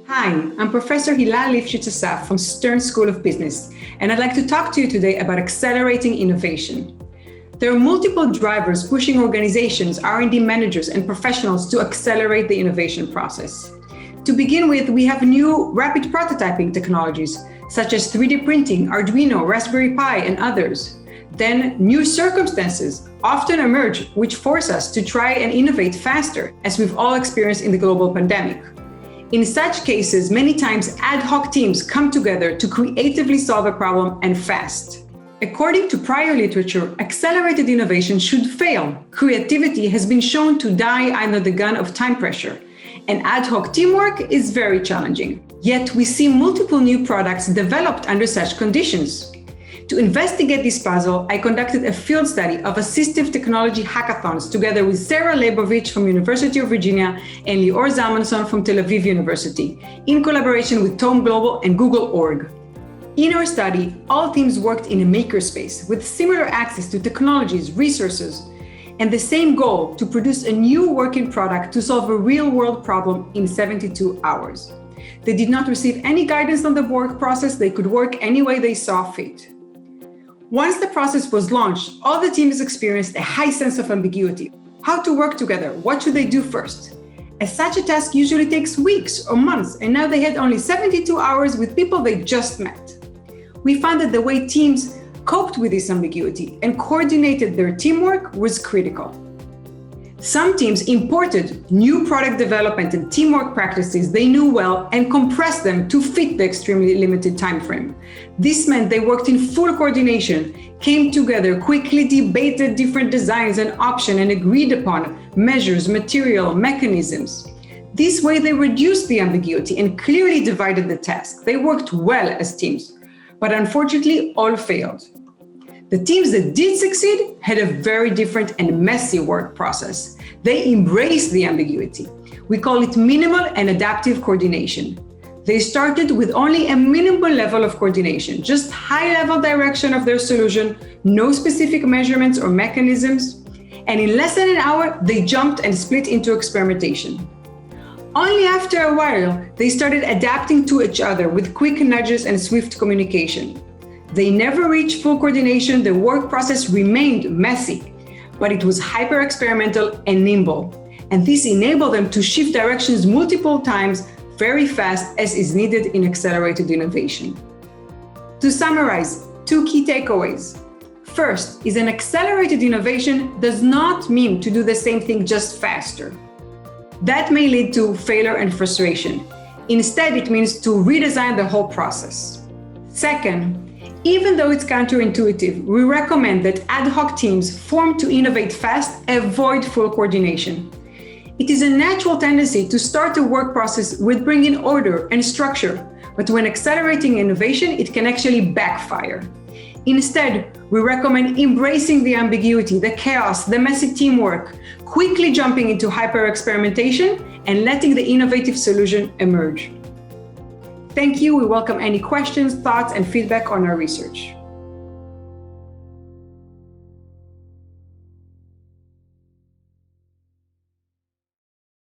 Hi, I'm Professor Hila Lifshitz Asaf from Stern School of Business, and I'd like to talk to you today about accelerating innovation. There are multiple drivers pushing organizations, R&D managers, and professionals to accelerate the innovation process. To begin with, we have new rapid prototyping technologies, such as 3D printing, Arduino, Raspberry Pi, and others. Then new circumstances often emerge which force us to try and innovate faster, as we've all experienced in the global pandemic. In such cases, many times ad hoc teams come together to creatively solve a problem and fast. According to prior literature, accelerated innovation should fail. Creativity has been shown to die under the gun of time pressure, and ad hoc teamwork is very challenging. Yet we see multiple new products developed under such conditions. To investigate this puzzle, I conducted a field study of assistive technology hackathons together with Sarah Leibovich from University of Virginia and Lior Zalmanson from Tel Aviv University, in collaboration with Tome Global and Google.org. In our study, all teams worked in a makerspace with similar access to technologies, resources, and the same goal to produce a new working product to solve a real-world problem in 72 hours. They did not receive any guidance on the work process. They could work any way they saw fit. Once the process was launched, all the teams experienced a high sense of ambiguity. How to work together? What should they do first? As such a task usually takes weeks or months, and now they had only 72 hours with people they just met. We found that the way teams coped with this ambiguity and coordinated their teamwork was critical. Some teams imported new product development and teamwork practices they knew well and compressed them to fit the extremely limited time frame. This meant they worked in full coordination, came together, quickly debated different designs and options, and agreed upon measures, material, mechanisms. This way they reduced the ambiguity and clearly divided the task. They worked well as teams, but unfortunately all failed. The teams that did succeed had a very different and messy work process. They embraced the ambiguity. We call it minimal and adaptive coordination. They started with only a minimal level of coordination, just high-level direction of their solution, no specific measurements or mechanisms, and in less than an hour, they jumped and split into experimentation. Only after a while, they started adapting to each other with quick nudges and swift communication. They never reached full coordination. The work process remained messy, but it was hyper-experimental and nimble. And this enabled them to shift directions multiple times very fast as is needed in accelerated innovation. To summarize, two key takeaways. First is an accelerated innovation does not mean to do the same thing just faster. That may lead to failure and frustration. Instead, it means to redesign the whole process. Second, even though it's counterintuitive, we recommend that ad hoc teams formed to innovate fast avoid full coordination. It is a natural tendency to start a work process with bringing order and structure, but when accelerating innovation, it can actually backfire. Instead, we recommend embracing the ambiguity, the chaos, the messy teamwork, quickly jumping into hyper-experimentation and letting the innovative solution emerge. Thank you. We welcome any questions, thoughts, and feedback on our research.